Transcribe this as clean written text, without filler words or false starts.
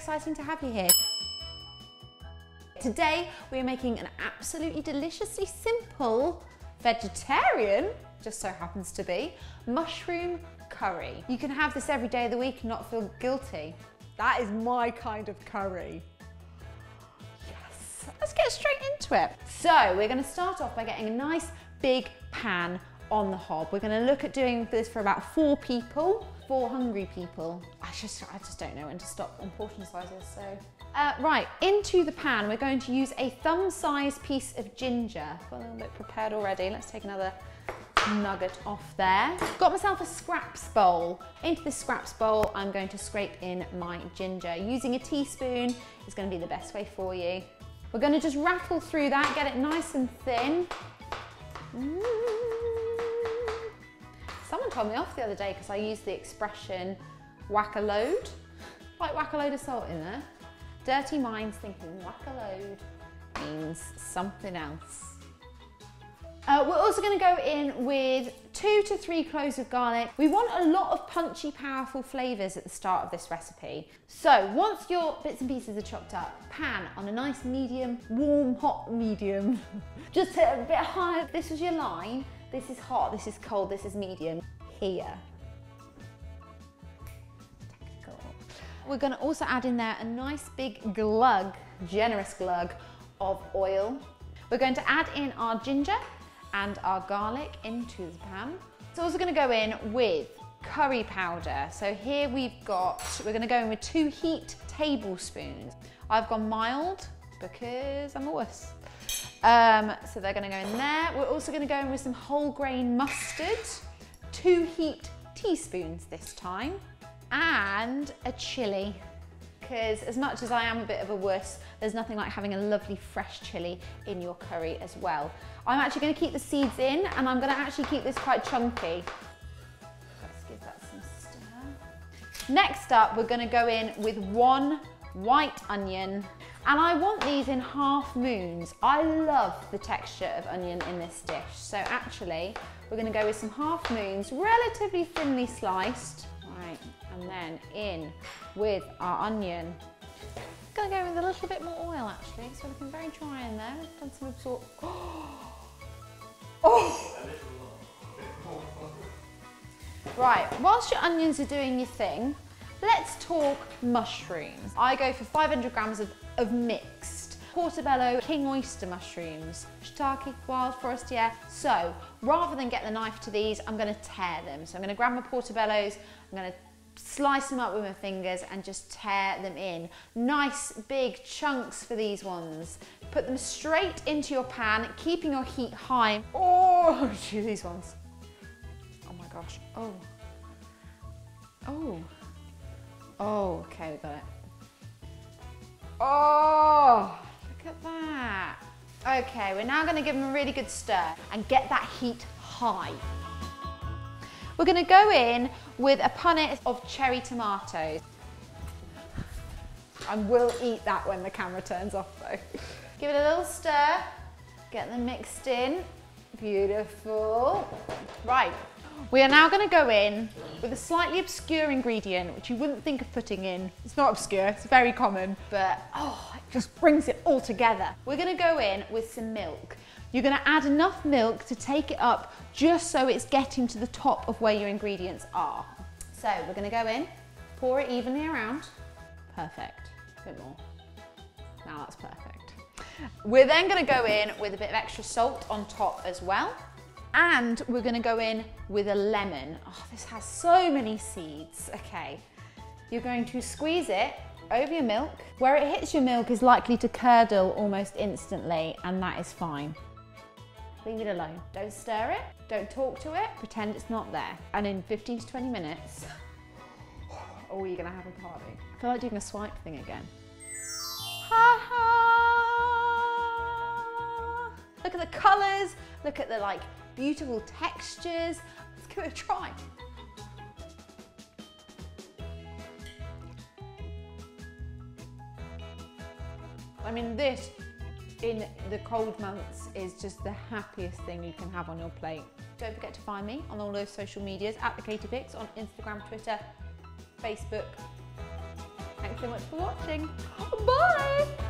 exciting to have you here. Today we are making an absolutely deliciously simple vegetarian, just so happens to be, mushroom curry. You can have this every day of the week and not feel guilty. That is my kind of curry. Yes, let's get straight into it. So we're going to start off by getting a nice big pan on the hob. We're going to look at doing this for about 4 people, 4 hungry people. I just don't know when to stop on portion sizes, so. Right, into the pan, we're going to use a thumb-sized piece of ginger. Got a little bit prepared already. Let's take another nugget off there. Got myself a scraps bowl. Into this scraps bowl, I'm going to scrape in my ginger. Using a teaspoon is going to be the best way for you. We're going to just rattle through that, get it nice and thin. Someone told me off the other day because I used the expression whack a load. Like whack a load of salt in there. Dirty minds thinking whack a load means something else. We're also going to go in with 2 to 3 cloves of garlic. We want a lot of punchy, powerful flavours at the start of this recipe. So once your bits and pieces are chopped up, pan on a nice medium, warm, hot medium. Just a bit higher. This was your line. This is hot, this is cold, this is medium. Here. Technical. We're going to also add in there a nice big glug, generous glug of oil. We're going to add in our ginger and our garlic into the pan. It's also going to go in with curry powder. So here we're going to go in with 2 heaped tablespoons. I've gone mild because I'm a wuss. So they're going to go in there. We're also going to go in with some whole grain mustard, 2 heaped teaspoons this time, and a chilli. Because as much as I am a bit of a wuss, there's nothing like having a lovely fresh chilli in your curry as well. I'm actually going to keep the seeds in, and I'm going to actually keep this quite chunky. Let's give that some stir. Next up, we're going to go in with 1 white onion. And I want these in half moons. I love the texture of onion in this dish. So actually, we're going to go with some half moons, relatively thinly sliced. Right, and then in with our onion. I'm going to go with a little bit more oil actually, so looking very dry in there. Done some absorb. Oh! Right, whilst your onions are doing your thing, let's talk mushrooms. I go for 500 grams of mixed portobello king oyster mushrooms, shiitake, wild forest, yeah. So rather than get the knife to these, I'm going to tear them. So I'm going to grab my portobellos, I'm going to slice them up with my fingers and just tear them in. Nice big chunks for these ones. Put them straight into your pan, keeping your heat high. Oh, these ones. Oh my gosh. Oh. Oh. Oh, okay, we got it. Oh, look at that. Okay, we're now going to give them a really good stir and get that heat high. We're going to go in with a punnet of cherry tomatoes. I will eat that when the camera turns off though. Give it a little stir, get them mixed in. Beautiful. Right. We are now going to go in with a slightly obscure ingredient, which you wouldn't think of putting in. It's not obscure, it's very common, but oh, it just brings it all together. We're going to go in with some milk. You're going to add enough milk to take it up just so it's getting to the top of where your ingredients are. So we're going to go in, pour it evenly around. Perfect. A bit more. Now that's perfect. We're then going to go in with a bit of extra salt on top as well. And we're going to go in with a lemon. Oh, this has so many seeds. Okay, you're going to squeeze it over your milk. Where it hits your milk is likely to curdle almost instantly, and that is fine. Leave it alone. Don't stir it, don't talk to it, pretend it's not there. And in 15 to 20 minutes, oh, you're going to have a party. I feel like doing a swipe thing again. Ha ha! Look at the colours, look at the like beautiful textures. Let's give it a try. I mean, this in the cold months is just the happiest thing you can have on your plate. Don't forget to find me on all those social medias at the Katie.Pix on Instagram, Twitter, Facebook, and so much for watching. Bye!